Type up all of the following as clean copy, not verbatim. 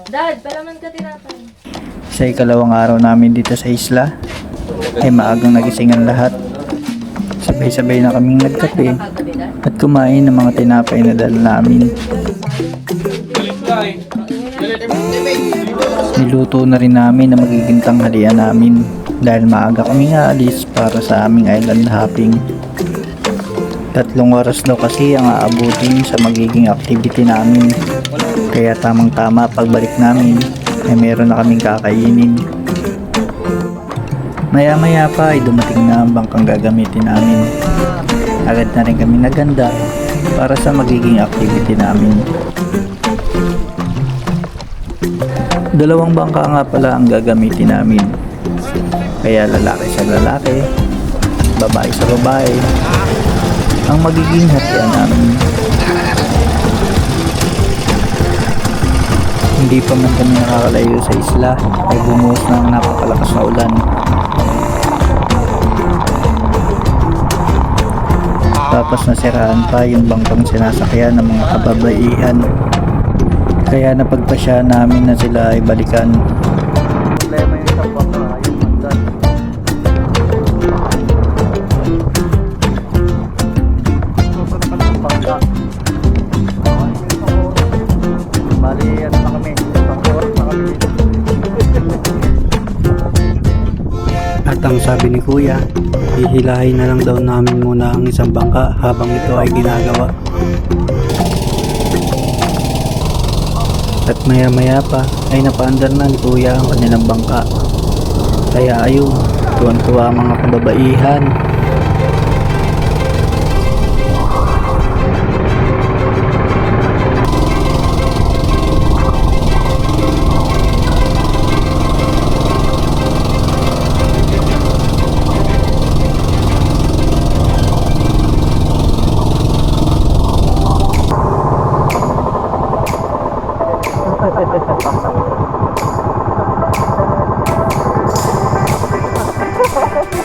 Dad, palaman ka tinapay. Sa ikalawang araw namin dito sa isla, ay maagang nagising ang lahat. Sabay-sabay na kaming nagkape at kumain ng mga tinapay na dala namin. Niluto na rin namin na magiging tanghalian namin dahil maaga kaming aalis para sa aming island hopping. 3 oras daw kasi ang aabutin sa magiging activity namin. Kaya tamang-tama pagbalik namin ay meron na kaming kakainin. Maya-maya pa ay dumating na ang bangkang gagamitin namin. Agad na rin kami naganda para sa magiging activity namin. 2 bangka nga pala ang gagamitin namin. Kaya lalaki sa lalaki, babae sa babae ang magiging hatian namin. Hindi pa man kami nakakalayo sa isla ay bumuhos na ang napakalakas na ulan. Tapos nasiraan pa yung bangkang sinasakyan ng mga kababaihan. Kaya napagpasya namin na sila ay balikan. Problema yung isang bangka, yung mandan. Susunod pa ng bangka. Bali, ano na kami? 2 oras na kami dito. At ang sabi ni Kuya, hihilahin na lang daw namin muna ang isang bangka habang ito ay ginagawa. At maya-maya pa ay napaandar na ni Kuya ang kanilang bangka. Kaya ayun, tuwan-tuwa ang mga kababaihan.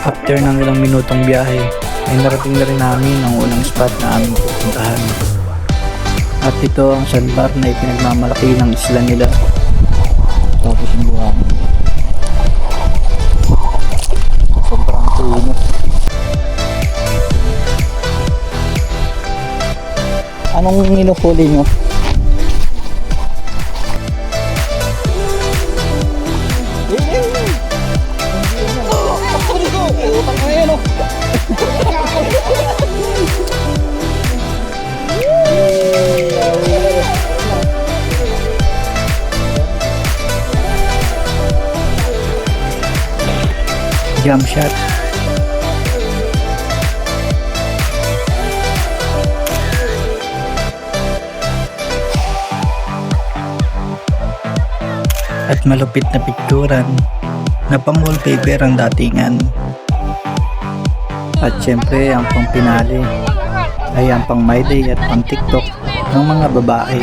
After ng ilang minutong biyahe, ay narating na rin namin ang unang spot na aming pupuntahan. At ito ang sandbar na ipinagmamalaki ng isla nila. Tapos yung buhangin. Sobrang tuno. Anong inuhuli nyo? Jump shot. At malupit na pikturan na pang-wallpaper ang datingan. At syempre ang pang pinali ay ang pang My Day at pang TikTok ng mga babae.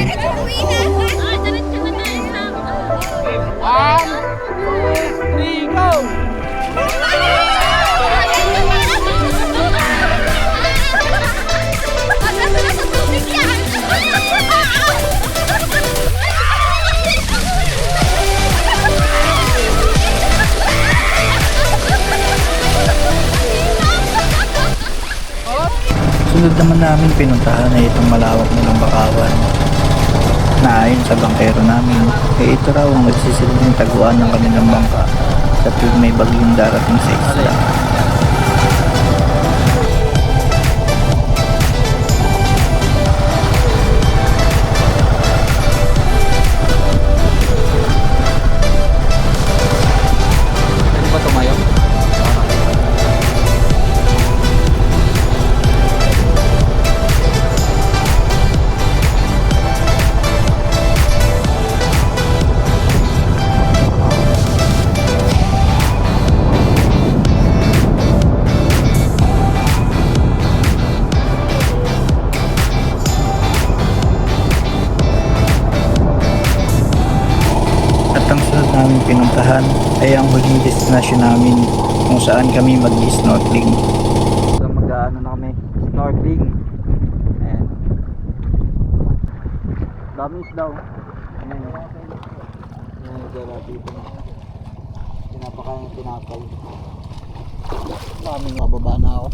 Sunod naman namin pinuntahan na itong malawak nilang bakawan na ayon sa bangkero namin ay ito raw ang nagsisilbing taguan ng kanilang bangka sa tuwing may bagyong darating sa isla. Namin pinuntahan ay ang huling destination namin kung saan kami mag-snorkeling. So mag-ano na kami, snorkeling. Ayan. Daming isda. Ayan. dala dito na pinapakain ng tinapay. Daming mababa na ako.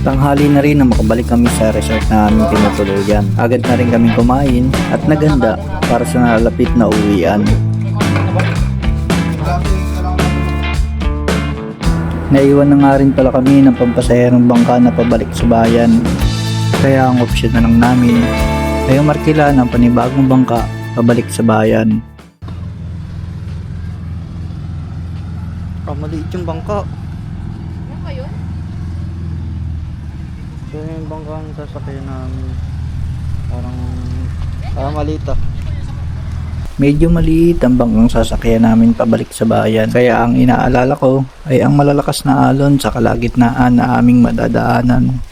Tanghali na rin na makabalik kami sa resort na aming tinutuluyan. Agad na rin kaming kumain at naganda para sa nalapit na uwian. Naiwan na nga rin pala kami ng pampasaherong bangka na pabalik sa bayan. Kaya ang option na lang namin ay umarkila ng panibagong bangka pabalik sa bayan. Maliit yung bangka. Ano ba yun? So yung bangkang sasakyan namin parang maliit ah. Medyo maliit ang bangkang sasakyan namin pabalik sa bayan. Kaya ang inaalala ko ay ang malalakas na alon sa kalagitnaan na aming madadaanan.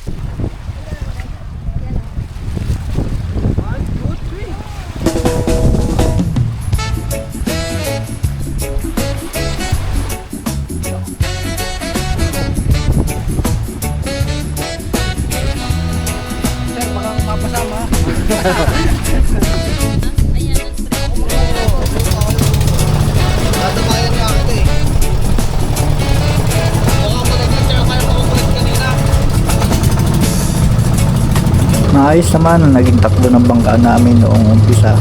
Maayos naman ang naging takbo ng bangka namin noong umpisa.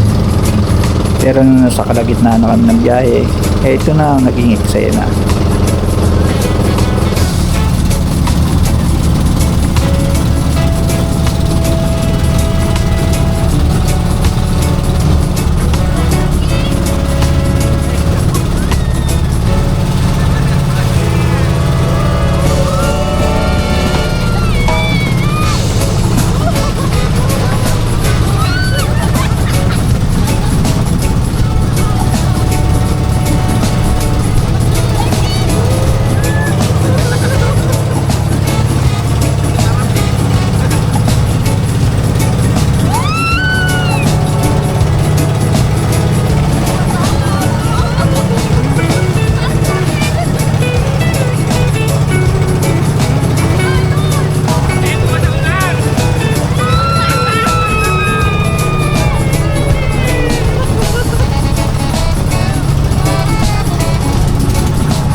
Pero nung nasa kalagitnaan na kami ng biyahe, ito na ang naging eksena.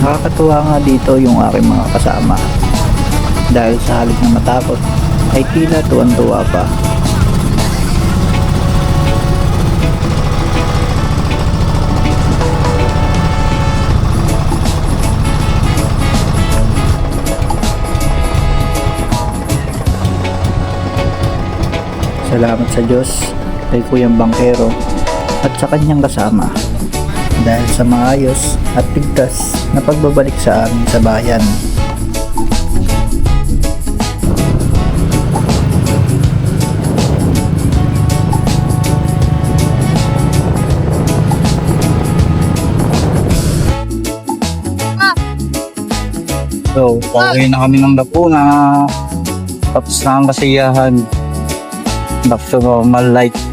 Nakakatuwa nga dito yung aking mga kasama. Dahil sa halip na matakot, ay tila tuwan-tuwa pa. Salamat sa Diyos, kay Kuyang Bangkero at sa kanyang kasama. Dahil sa maayos at ligtas na pagbabalik sa amin sa bayan. So, pauwi na kami ng Laguna. Tapos na ang kasiyahan. Back to normal life.